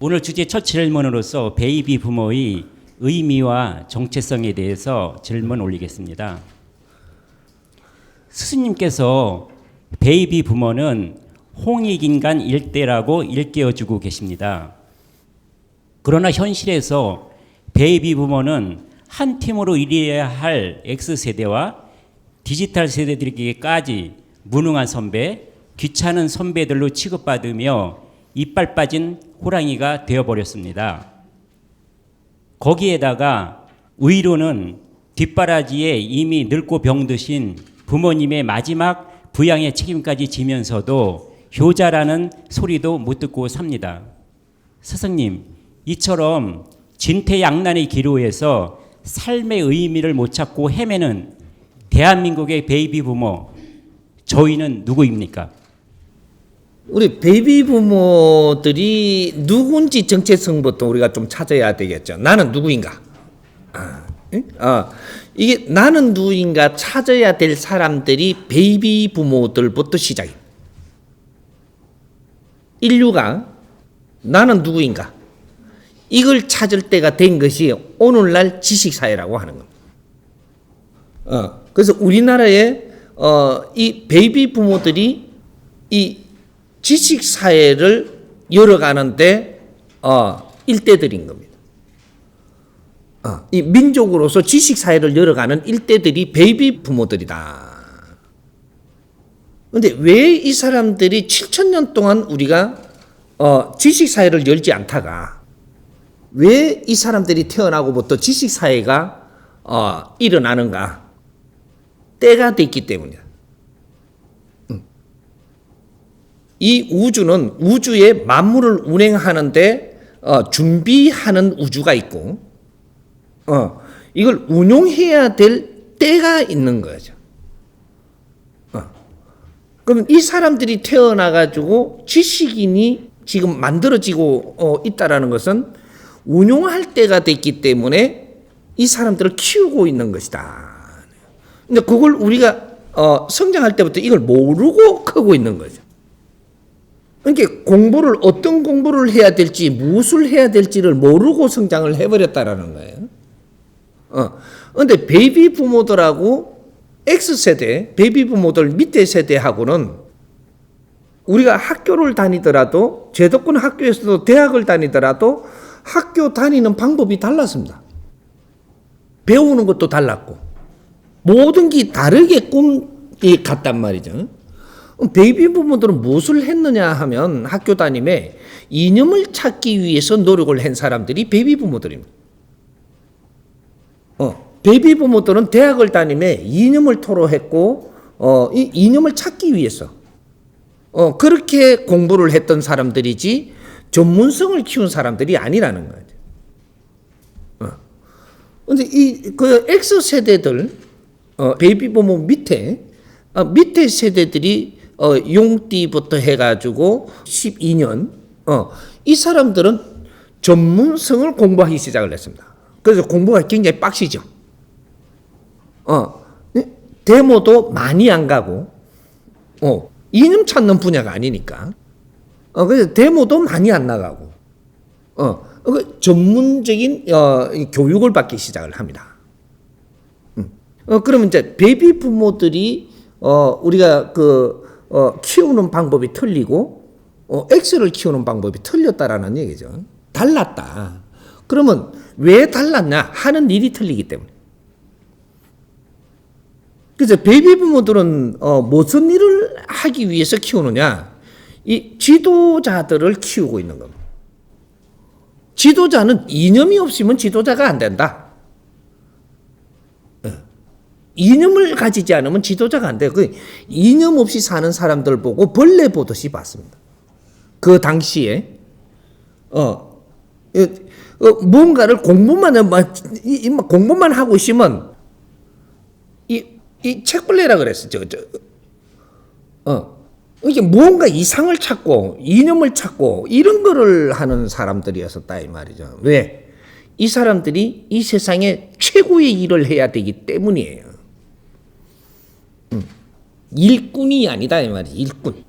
오늘 주제 첫 질문으로서 베이비 부모의 의미와 정체성에 대해서 질문 올리겠습니다. 스승님께서 베이비 부모는 홍익인간 일대라고 일깨워주고 계십니다. 그러나 현실에서 베이비 부모는 한 팀으로 일해야 할 X세대와 디지털 세대들에게까지 무능한 선배, 귀찮은 선배들로 취급받으며 이빨 빠진 호랑이가 되어버렸습니다. 거기에다가 의료는 뒷바라지에 이미 늙고 병드신 부모님의 마지막 부양의 책임까지 지면서도 효자라는 소리도 못 듣고 삽니다. 스승님, 이처럼 진퇴양난의 기로에서 삶의 의미를 못 찾고 헤매는 대한민국의 베이비 부모, 저희는 누구입니까? 우리 베이비 부모들이 누군지 정체성부터 우리가 좀 찾아야 되겠죠. 나는 누구인가? 이게 나는 누구인가 찾아야 될 사람들이 베이비 부모들부터 시작입니다. 인류가 나는 누구인가? 이걸 찾을 때가 된 것이 오늘날 지식사회라고 하는 겁니다. 그래서 우리나라에 이 베이비 부모들이 이 지식사회를 열어가는데 일대들인 겁니다. 이 민족으로서 지식사회를 열어가는 일대들이 베이비 부모들이다. 그런데 왜 이 사람들이 7,000년 동안 우리가 지식사회를 열지 않다가 왜 이 사람들이 태어나고부터 지식사회가 일어나는가? 때가 됐기 때문이다. 이 우주는 우주의 만물을 운행하는데 준비하는 우주가 있고 이걸 운용해야 될 때가 있는 거죠. 그럼 이 사람들이 태어나가지고 지식인이 지금 만들어지고 있다라는 것은 운용할 때가 됐기 때문에 이 사람들을 키우고 있는 것이다. 근데 그걸 우리가 성장할 때부터 이걸 모르고 크고 있는 거죠. 그러니까 공부를 어떤 공부를 해야 될지 무엇을 해야 될지를 모르고 성장을 해버렸다라는 거예요. 그런데 베이비 부모들하고 X세대, 베이비 부모들 밑에 세대하고는 우리가 학교를 다니더라도 제도권 학교에서도 대학을 다니더라도 학교 다니는 방법이 달랐습니다. 배우는 것도 달랐고 모든 게 다르게 꿈이 갔단 말이죠. 베이비 부모들은 무엇을 했느냐 하면 학교 다님에 이념을 찾기 위해서 노력을 한 사람들이 베이비 부모들입니다. 베이비 부모들은 대학을 다님에 이념을 토로했고 이 이념을 찾기 위해서 그렇게 공부를 했던 사람들이지 전문성을 키운 사람들이 아니라는 거죠. 그런데 그 X세대들 베이비 부모 밑에 세대들이 용띠부터 해가지고 12년 이 사람들은 전문성을 공부하기 시작을 했습니다. 그래서 공부가 굉장히 빡시죠. 데모도 많이 안 가고 이념 찾는 분야가 아니니까 그래서 데모도 많이 안 나가고 전문적인 교육을 받기 시작을 합니다. 그러면 이제 베이비 부모들이 우리가 키우는 방법이 틀리고 X를 키우는 방법이 틀렸다라는 얘기죠. 달랐다. 그러면 왜 달랐냐? 하는 일이 틀리기 때문에. 그래서 베이비 부모들은 무슨 일을 하기 위해서 키우느냐? 이 지도자들을 키우고 있는 겁니다. 지도자는 이념이 없으면 지도자가 안 된다. 이념을 가지지 않으면 지도자가 안 돼요. 그 이념 없이 사는 사람들 보고 벌레 보듯이 봤습니다. 그 당시에 뭔가를 공부만 하고 있으면 이 책벌레라 그랬어. 이게 뭔가 이상을 찾고 이념을 찾고 이런 거를 하는 사람들이었었다 이 말이죠. 왜? 이 사람들이 이 세상에 최고의 일을 해야 되기 때문이에요. 일꾼이 아니다 이 말이지. 일꾼.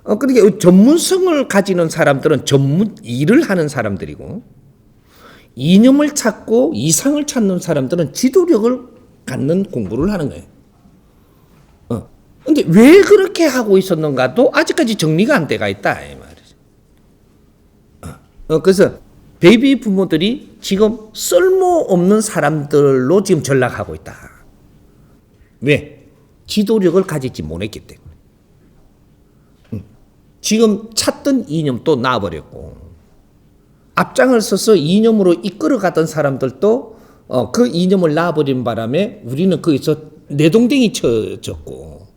그러니까 전문성을 가지는 사람들은 전문 일을 하는 사람들이고, 이념을 찾고 이상을 찾는 사람들은 지도력을 갖는 공부를 하는 거예요. 근데 왜 그렇게 하고 있었는가도 아직까지 정리가 안 돼가 있다 이 말이죠. 그래서 베이비 부모들이 지금 쓸모없는 사람들로 지금 전락하고 있다. 왜? 지도력을 가지지 못했기 때문에. 지금 찾던 이념도 놔버렸고, 앞장을 서서 이념으로 이끌어가던 사람들도 그 이념을 놔버린 바람에 우리는 거기서 내동댕이 쳐졌고,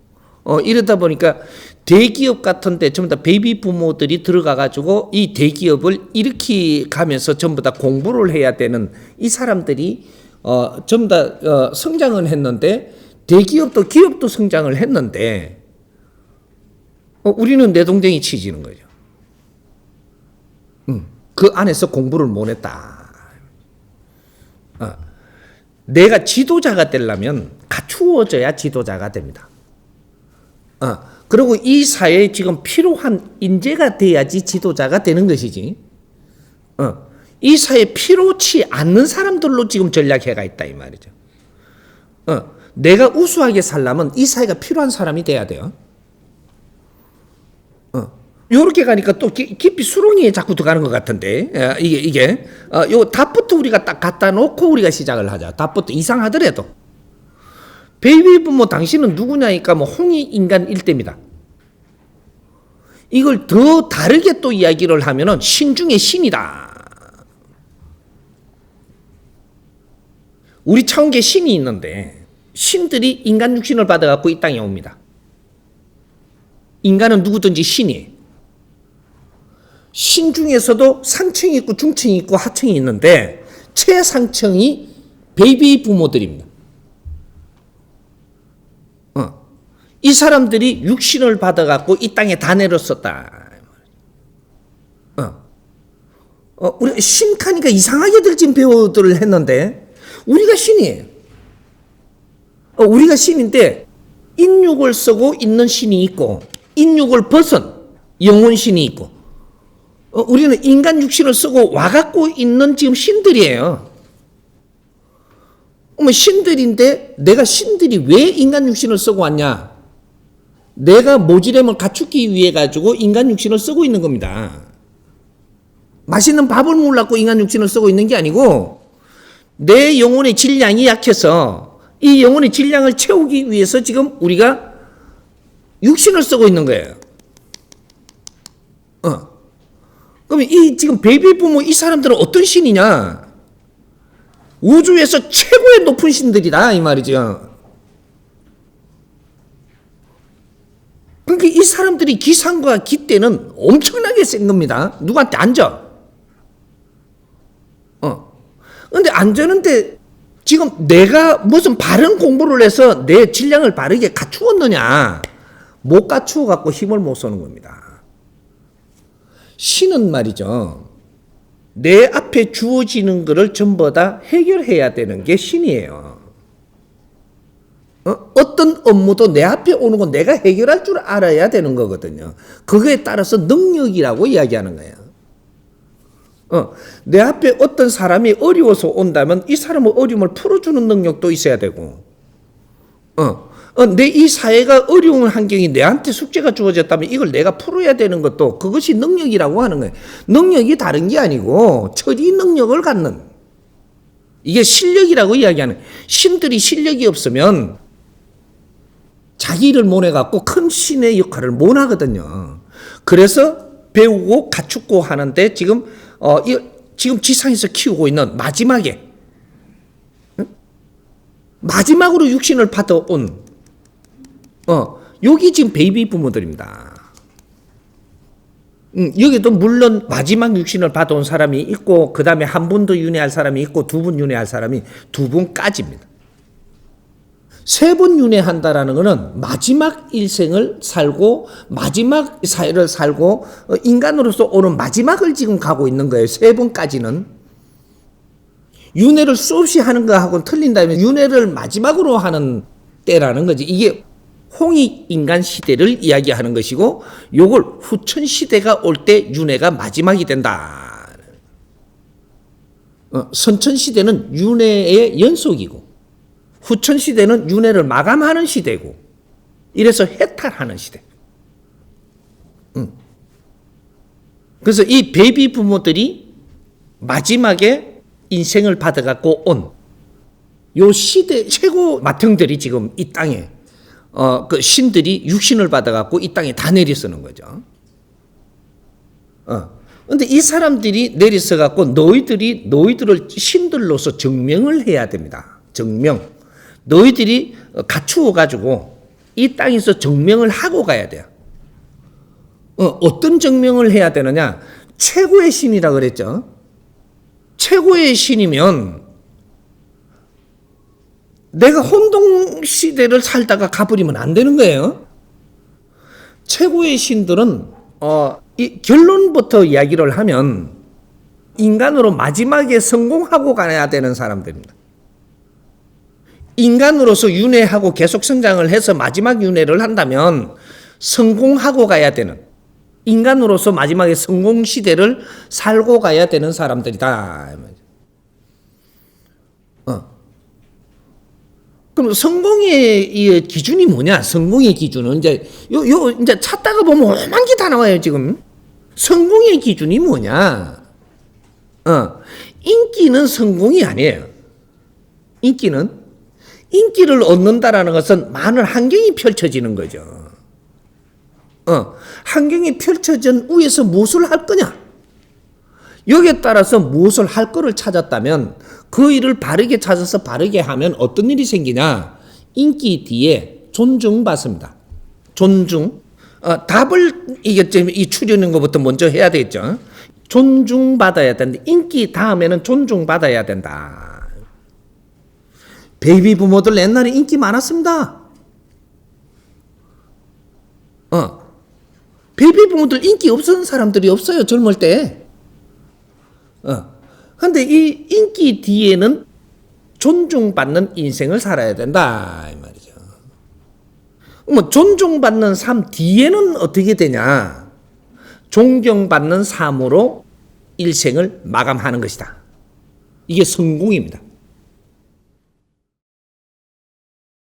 이러다 보니까 대기업 같은데 전부 다 베이비 부모들이 들어가가지고 이 대기업을 일으키 가면서 전부 다 공부를 해야 되는 이 사람들이 전부 다 성장을 했는데, 대기업도 기업도 성장을 했는데 우리는 내동댕이 치지는 거죠. 그 안에서 공부를 못했다. 내가 지도자가 되려면 갖추어져야 지도자가 됩니다. 그리고 이 사회에 지금 필요한 인재가 돼야지 지도자가 되는 것이지. 이 사회에 필요치 않는 사람들로 지금 전략해가 있다 이 말이죠. 내가 우수하게 살려면 이 사회가 필요한 사람이 돼야 돼요. 요렇게 가니까 또 깊이 수렁이에 자꾸 들어가는 것 같은데, 이게 요 답부터 우리가 딱 갖다 놓고 우리가 시작을 하자. 답부터 이상하더라도. 베이비 부모 당신은 누구냐니까 뭐 홍익 인간 일대입니다. 이걸 더 다르게 또 이야기를 하면은 신 중에 신이다. 우리 차원계 신이 있는데 신들이 인간 육신을 받아갖고 이 땅에 옵니다. 인간은 누구든지 신이에요. 신 중에서도 상층이 있고 중층이 있고 하층이 있는데 최상층이 베이비 부모들입니다. 이 사람들이 육신을 받아갖고 이 땅에 다 내렸었다. 우리 신카니까 이상하게들 지금 배우들을 했는데 우리가 신이에요. 우리가 신인데 인육을 쓰고 있는 신이 있고 인육을 벗은 영혼신이 있고 우리는 인간 육신을 쓰고 와갖고 있는 지금 신들이에요. 신들인데 내가 신들이 왜 인간 육신을 쓰고 왔냐? 내가 모지렘을 갖추기 위해 가지고 인간 육신을 쓰고 있는 겁니다. 맛있는 밥을 먹으려고 인간 육신을 쓰고 있는 게 아니고 내 영혼의 질량이 약해서 이 영혼의 질량을 채우기 위해서 지금 우리가 육신을 쓰고 있는 거예요. 그러면 이 지금 베이비 부모 이 사람들은 어떤 신이냐? 우주에서 최고의 높은 신들이다 이 말이죠. 그러니까 이 사람들이 기상과 기대는 엄청나게 센 겁니다. 누구한테 앉아. 근데 앉았는데 지금 내가 무슨 바른 공부를 해서 내 질량을 바르게 갖추었느냐? 못 갖추어 갖고 힘을 못 쓰는 겁니다. 신은 말이죠. 내 앞에 주어지는 것을 전부 다 해결해야 되는 게 신이에요. 어떤 업무도 내 앞에 오는 건 내가 해결할 줄 알아야 되는 거거든요. 그거에 따라서 능력이라고 이야기하는 거예요. 내 앞에 어떤 사람이 어려워서 온다면 이 사람의 어려움을 풀어주는 능력도 있어야 되고, 내 이 사회가 어려운 환경이 내한테 숙제가 주어졌다면 이걸 내가 풀어야 되는 것도 그것이 능력이라고 하는 거예요. 능력이 다른 게 아니고 처리 능력을 갖는, 이게 실력이라고 이야기하는 거예요. 신들이 실력이 없으면 자기 일을 못 해갖고 큰 신의 역할을 못 하거든요. 그래서 배우고 갖추고 하는데 지금 지상에서 키우고 있는 마지막으로 육신을 받아온 여기 지금 베이비 부모들입니다. 여기도 물론 마지막 육신을 받아온 사람이 있고 그 다음에 한 분 더 윤회할 사람이 있고 두 분 윤회할 사람이 두 분까지입니다. 세 번 윤회한다라는 것은 마지막 일생을 살고 마지막 사회를 살고 인간으로서 오는 마지막을 지금 가고 있는 거예요. 세 번까지는. 윤회를 수없이 하는 거하고는 틀린다면 윤회를 마지막으로 하는 때라는 거지. 이게 홍익인간 시대를 이야기하는 것이고 요걸 후천 시대가 올 때 윤회가 마지막이 된다. 선천 시대는 윤회의 연속이고 후천 시대는 윤회를 마감하는 시대고 이래서 해탈하는 시대. 그래서 이 베이비 부모들이 마지막에 인생을 받아갖고 온 요 시대 최고 마통들이 지금 이 땅에 그 신들이 육신을 받아갖고 이 땅에 다 내려서는 거죠. 근데 이 사람들이 내려서갖고 너희들을 신들로서 증명을 해야 됩니다. 증명. 너희들이 갖추어가지고 이 땅에서 증명을 하고 가야 돼요. 어떤 증명을 해야 되느냐? 최고의 신이라 그랬죠. 최고의 신이면 내가 혼동 시대를 살다가 가버리면 안 되는 거예요. 최고의 신들은 이 결론부터 이야기를 하면 인간으로 마지막에 성공하고 가야 되는 사람들입니다. 인간으로서 윤회하고 계속 성장을 해서 마지막 윤회를 한다면 성공하고 가야 되는 인간으로서 마지막에 성공 시대를 살고 가야 되는 사람들이다. 그럼 성공의 이 기준이 뭐냐? 성공의 기준은 이제 이제 찾다가 보면 오만 개 다 나와요 지금. 성공의 기준이 뭐냐? 인기는 성공이 아니에요. 인기를 얻는다라는 것은 많은 환경이 펼쳐지는 거죠. 환경이 펼쳐진 위에서 무엇을 할 거냐? 여기에 따라서 무엇을 할 거를 찾았다면 그 일을 바르게 찾아서 바르게 하면 어떤 일이 생기냐? 인기 뒤에 존중받습니다. 존중. 답을 이 추리는 것부터 먼저 해야 되겠죠. 존중받아야 된다. 인기 다음에는 존중받아야 된다. 베이비 부모들 옛날에 인기 많았습니다. 베이비 부모들 인기 없었던 사람들이 없어요. 젊을 때. 근데 이 인기 뒤에는 존중받는 인생을 살아야 된다. 이 말이죠. 존중받는 삶 뒤에는 어떻게 되냐? 존경받는 삶으로 일생을 마감하는 것이다. 이게 성공입니다.